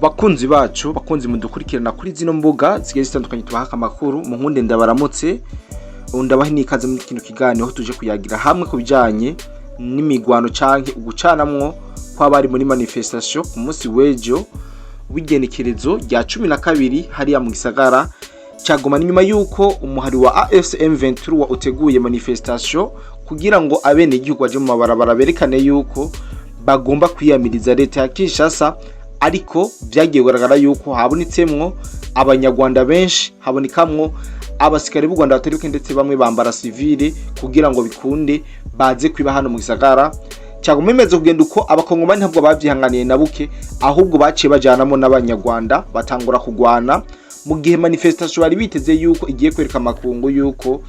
Bakunzi bacu, bakunzi mudukurikirana kuri zino mbuga zigiye zitandukanye tubahaka amakuru mu nkunde ndabaramutse undabahe nikaze mu kintu kiganiro aho tuje kuyagira hamwe kubijanye n'imigwano canke ugucanamwo kw'abari muri manifestation ku munsi w'ejo w'igenekerezo rya 12 hariya mu gisagara cyagoma nyuma yuko umuhari wa AFCM 23 uteguye manifestation kugira ngo abene igihugu baje mu mabarabara berekane yuko bagomba kwiyamiriza leta ya Kinshasa, ariko byagiye kugaragara yuko habonitsemwo abanyarwanda benshi, habonikamwo abasikari b'u Rwanda batari ndetse bamwe bambara civile kugira ngo bikunde baze kwiba hano mu gisagara cyagumemeze kugenda uko abakongomani ntabwo bavyihanganiye na buke, ahubwo baciye bajanamo n'abanyarwanda batangura kugwana mu gihe manifestation bari biteze yuko igiye kwereka amakungu yuko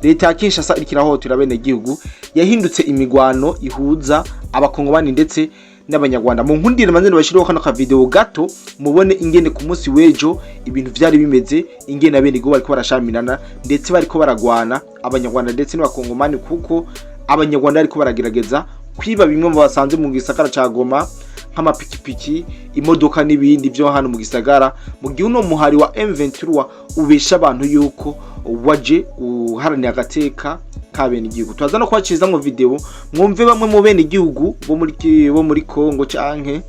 leta ya Kinshasa irikirahotera bene gihugu yahindutse imigwano ihuza abakongomani ndetse n'abanyarwanda. Mu nkundire manzene bashiriho kano ka video gato mubone ingene ku munsi w'ejo ibintu vyari bimeze, ingene abene gihugu bariko barashamirana ndetse bariko baragwana abanyarwanda ndetse n'abakongomani, kuko abanyarwanda bariko baragerageza kwiba bimwe mu basanze mu gisagara ca Goma nk'amapikipiki, imodoka n'ibindi byo hano mu gisagara, mu gihe uno muhari wa M23 ubesha abantu yuko waje uharaniye agateka kabene igihugu. Twaza no kwaciza mu video mwumve bamwe mu bene igihugu bo muri Kongo canke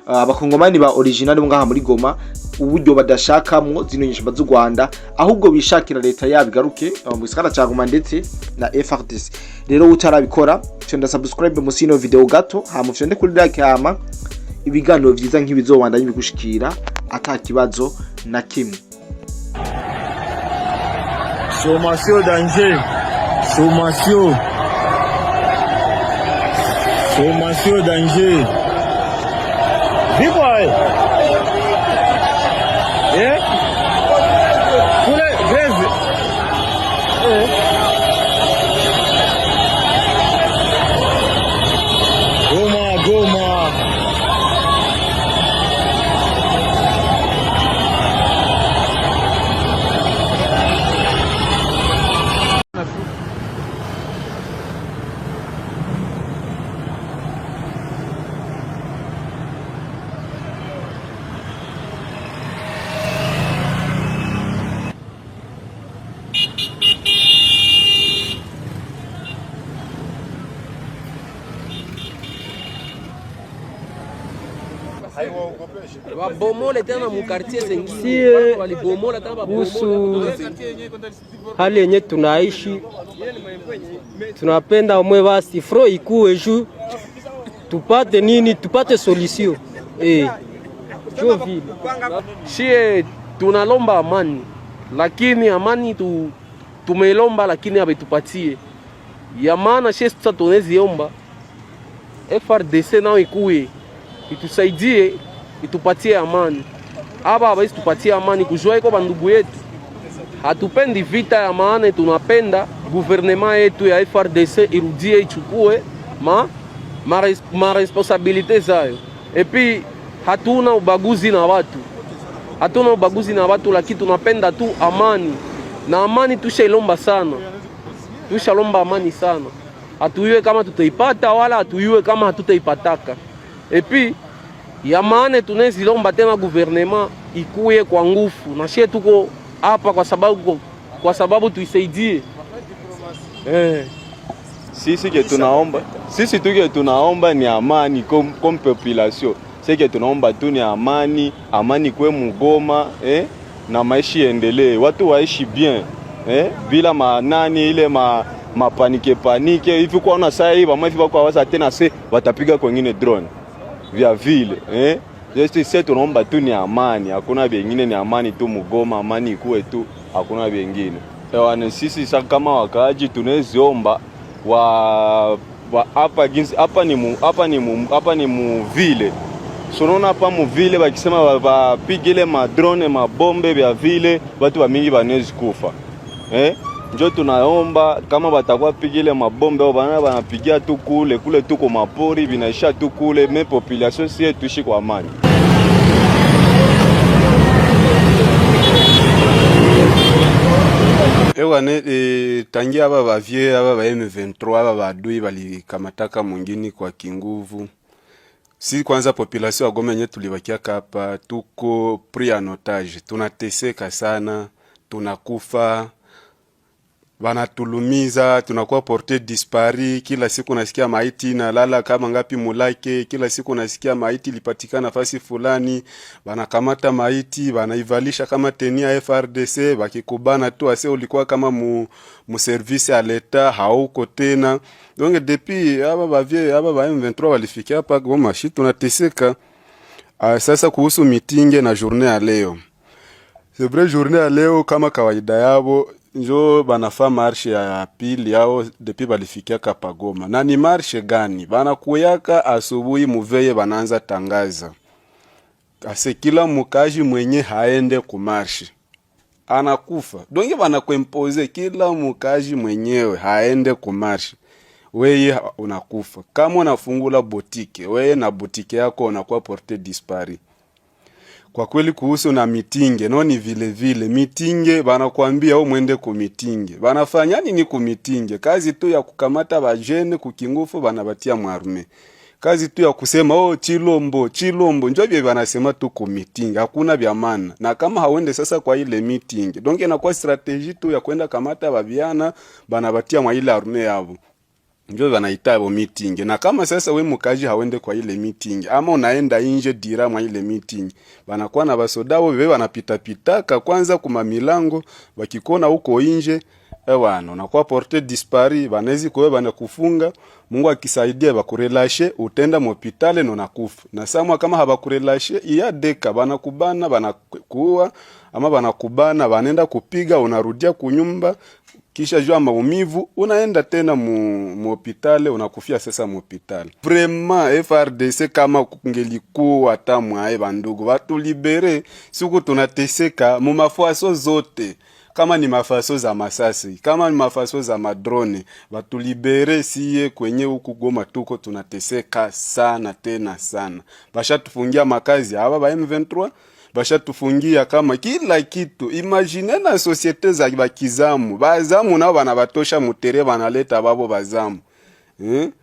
abakongomani ba original bo ngaha muri Goma uburyo badashakamwo zino nyishamba z'u Rwanda, ahubwo bishakira leta yabigaruke mu gisagara ca Goma ndetse na FRDC. Rero utarabikora cyonda subscribe mu sino video gato hamufyende kuri like hama ibiganiro vyiza nk'ibizobandanye bigushikira atakibazo na kimwe. Sommation danger. Sommation danger. Big boy. Yeah. Goma. Wabomola tena mu quartier zingine walibomola tena kuhusu hali yenye tunaishi. Tunapenda umwe basi fro ikuwe juu tupate nini, tupate solution jo vile. Shie tunalomba amani, lakini amani tumelomba lakini abetupatie ya maana. Shie sasa tuneziomba FRDC nao ikuwe itusaidie, itupatie amani. Aba hawezi tupatie amani kujua iko bandugu yetu. Hatupendi vita ya maana, tunapenda gouvernement yetu ya FRDC irudie ichukue ma responsabilite zayo. Epi hatuna ubaguzi na watu, lakini tunapenda tu amani. Na amani tushailomba sana. Tushalomba amani sana. Hatuyue kama tutaipata wala hatuyue kama hatutaipataka. Epi ya maana tunezilomba tena gouvernement ikuye kwa nguvu, na shie tuko hapa kwa sababu tuisaidie. Sisi tunaomba ni amani comme population. Sisi tunaomba tu ni amani kwe mugoma na maisha endelee, watu waishi bien bila manani ile panike hivi. Kwa una saa hii bamwe hivi kwa waza tena watapiga kwingine drone vya vile sisi tunaomba tu ni amani, hakuna bengine, ni amani tu mugoma, amani ikuwe tu, hakuna bengine. Ewana sisi kama wakaaji tuneziomba hapa ni mu vile. Sonona hapa mu vile bakisema bapigile madrone mabombe vya vile watu wa mingi banezi kufa. Njo tunaomba kama batakuwa pigile mabombe au banapigia tu kule tu kwa mapori binaisha tu kule, me population si tuishi kwa amani. Tangia aba bavie aba ba M23 aba badui balikamataka mwingine kwa kinguvu. Si kwanza population ya Goma yenye tulibakia hapa tuko pris en otage, tunateseka sana, tunakufa, banatulumiza, tunakuwa porte dispari. Kila siku nasikia maiti na lala kama ngapi mulake, kila siku nasikia maiti lipatikana nafasi fulani, banakamata maiti banaivalisha kama tenia FRDC, bakikubana tu ase ulikuwa kama mu service ya leta hauko tena. Donc depuis aba ba M23 walifikia hapa Goma, shi tunateseka. Sasa kuhusu mitinge na journée ya leo, c'est vrai journée ya leo kama kawaida yabo njo banafa marshe ya pili yao depuis balifikia hapa Goma. Na ni marshe gani? Banakuyaka asubuhi muveye bananza tangaza ase kila mukaji mwenye haende kumarshe anakufa. Donge banakuimpose kila mukaji mwenyewe haende kumarshe, weye unakufa. Kama unafungula botike, weye na botike yako unakuwa porte dispari. Kwa kweli kuhusu na mitinge, no ni vile vile. Mitinge, banakuambia au mwende kumitinge. Banafanya nini kumitinge? Kazi tu ya kukamata bajene kukingufu banabatia mwarume. Kazi tu ya kusema chilombo, njoo bie banasema tu kumitinge. Hakuna vya maana. Na kama hawende sasa kwa ile mitinge, donc inakuwa strategy tu ya kwenda kamata babiana banabatia mwa ile arme yabo. Njoo wanaita bo meeting. Na kama sasa we mukaji hawende kwa ile meeting ama unaenda nje dira mwa ile meeting, banakuwa na basoda wao wanapita pitaka kwanza kuma milango, wakikona huko nje ewana unakuwa porte dispari, banezi kwa banakufunga. Mungu akisaidia bakurelashe utenda hospitali na unakufa. Na samwa kama habakurelashe iya deka banakubana banakuwa ama banakubana banenda kupiga, unarudia kunyumba. Kisha jua maumivu unaenda tena mu hospitali, unakufia sasa mu hospitali. Vraiment FRDC kama kungelikuwa tamwa bandugu watu libere, siku tunateseka mu mafaso zote. Kama ni mafaso za masasi, kama ni mafaso za madrone, watu libere siye kwenye huku Goma tuko tunateseka sana tena sana. Basha tufungia makazi haba ba M23, basha tufungia kama kila kitu. Imagine na societe za bakizamu, bazamu nao banabatosha mutere banaleta babo bazamu.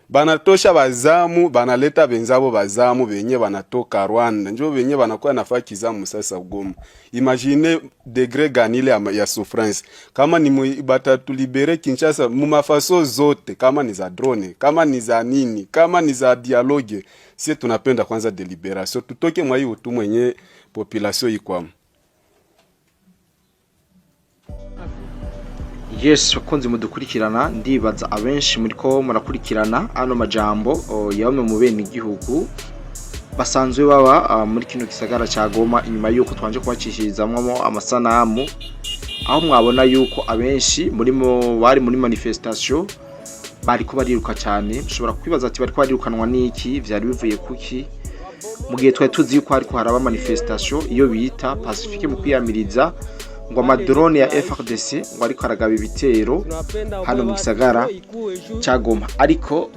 Banatosha bazamu, banaleta benzabo bazamu benye banatoka Rwanda. Njoo benye banakuwa nafaa kizamu sasa Goma. Imagine degré ganile ya souffrance. Kama ni batatu libere Kinshasa mu mafaso zote, kama ni za drone, kama ni za nini, kama ni za dialogue, si tunapenda kwanza deliberation. Tutoke mwa hiyo tu mwenye population ikwamo. Yes, bakunze mudukurikirana, ndibaza abenshi muriko murakurikirana ano majambo yamwe mu bene igihugu basanzwe baba muri kino gisagara ca Goma, inyuma yuko twanje kwacishirizamwo amasanamu, aho mwabona yuko abenshi bari muri manifestation bariko bariruka cyane. Ushobora kwibaza ati bariko barirukanwa niki, vyari bivuye kuki? Mu gihe twari tuzi yuko hariko haraba manifestation iyo bita Pacifique mu kwiyamiriza ngo amadrone ya FRDC ngo ariko aragaba ibitero hano mu gisagara ca Goma. Ariko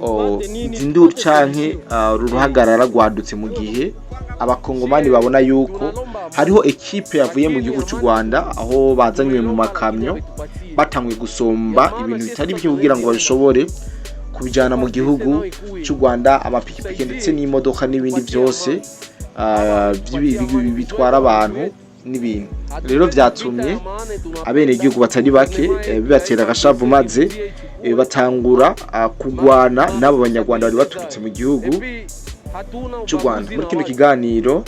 zinduru canke ruruhagarara rwadutse mu gihe abakongomani babona yuko hariho equipe yavuye mu gihugu cy'u Rwanda, aho bazanywe mu makamyo batangwe gusomba ibintu bitari byo kugira ngo bashobore kubijana mu gihugu cy'u Rwanda, amapikipiki ndetse n'imodoka n'ibindi byose bitwara abantu n'ibintu. Rero vyatumye abene igihugu batari bake bibatera agashavu, maze batangura kugwana n'abo banyarwanda bari baturutse mu gihugu cy'u Rwanda. Muri kino kiganiro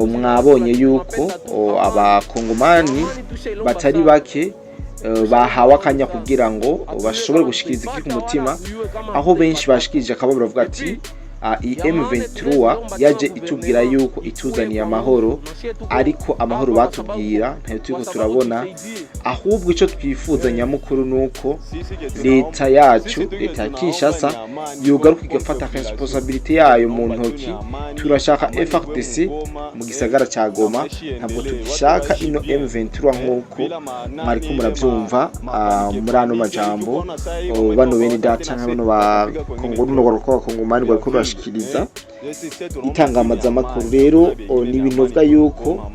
mwabonye yuko abakongomani batari bake bahawe akanya kugira ngo bashobore gushikiriza iki ku mutima, aho benshi bashikirije akaba baravuga ati M23 yaje itubwira yuko ituzaniye amahoro, ariko amahoro batubwira ntayo turiko turabona. Ahubwo ico twifuza nyamukuru nuko leta yacu, leta ya Kinshasa, yogaruka igafata responsibility yayo mu ntoki. Turashaka FRDC mu gisagara ca Goma, ntabwo tugishaka ino M23 nkuko mariko muravyumva muri ano majambo. Bano bene data n'abano ba Kongomani bariko bashikiriza itangamazamakuru. Rero ni ibintu vuga yuko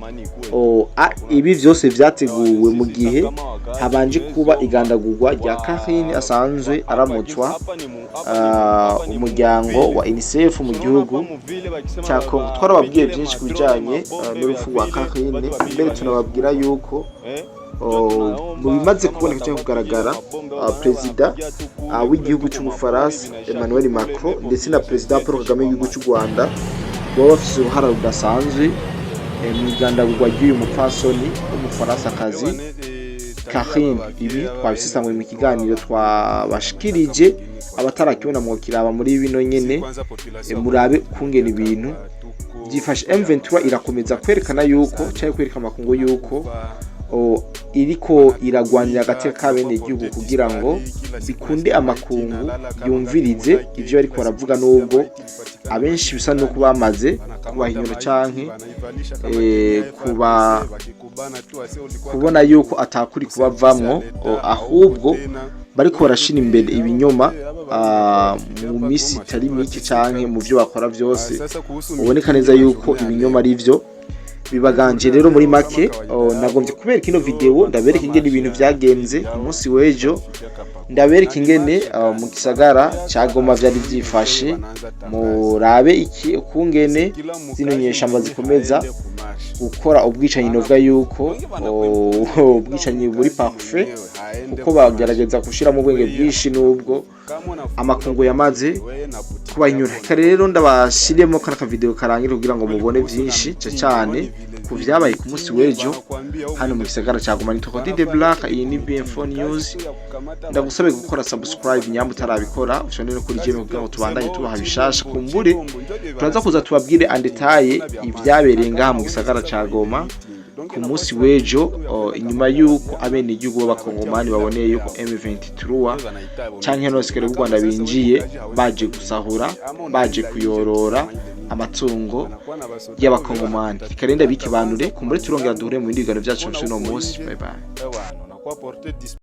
ibi byose vyateguwe mu gihe habanje kuba igandagurwa rya Karine asanzwe aramutswa umuryango wa UNICEF mu gihugu cya Kongo. Twarababwiye byinshi kubijanye n'urupfu rwa Karine, mbere tunababwira yuko mu bimaze kuboneka cyangwa kugaragara perezida w'igihugu cy'Ubufaransa Emmanuel Macron ndetse na perezida Paul Kagame w'igihugu cy'u Rwanda baba bafite uruhara rudasanzwe mu igandagurwa ry'uyu mupfasoni w'Umufaransa-kazi Karine. Ibi twabisesangwe mu kiganiro twabashikirije, abatarakibona mu kiraba muri bino nyene murabe kungena ibintu byifashe. M23 irakomeza kwerekana yuko cyangwa kwereka amakungu yuko iriko iragwanira agateka kabene igihugu kugira ngo bikunde amakungu yumvirize ivyo ariko baravuga, nubwo abenshi bisa no kubamaze kubahinyura canke kubona yuko atakuri kubavamwo, ahubwo bariko barashira imbere ibinyoma mu misi itari mike canke mu vyo bakora vyose uboneka neza yuko ibinyoma ari vyo bibaganje. Rero muri make nagombye kubereka ino video, ndabereka ingene ibintu vyagenze ku munsi w'ejo, ndabereka ingene mu gisagara ca Goma vyari vyifashe, murabe iki ukungene zino nyeshamba zikomeza gukora ubwicanyi novuga yuko ubwicanyi buri parfait, kuko bagerageza gushiramo ubwenge bwishi nubwo amakungu yamaze kubahinyura. Rero ndabashiriyemo kana video karangira kugira ngo mubone byinshi cyane ku vyabaye ku munsi w'ejo hano mu gisagara ca Goma. Nitwa Dide Black, iyi ni BM4 News. Ndagusabe gukora subscribe nyambo utarabikora, ushobora no kuri jeme kugira ngo tubandanye tubaha bishasha. Kumbure turaza kuza tubabwire andetaye ivyabereye ngaha mu gisagara ca Goma ku munsi w'ejo, inyuma yuko abene igihugu b'abakongomani baboneye yuko M23 canke n'abasikare b'u Rwanda binjiye baje gusahura, baje kuyorora amatungo y'abakongomani. Ikarenda bikibanure kumbure turongera duhure mu bindi biganiro byacu no munsi. Bye bye.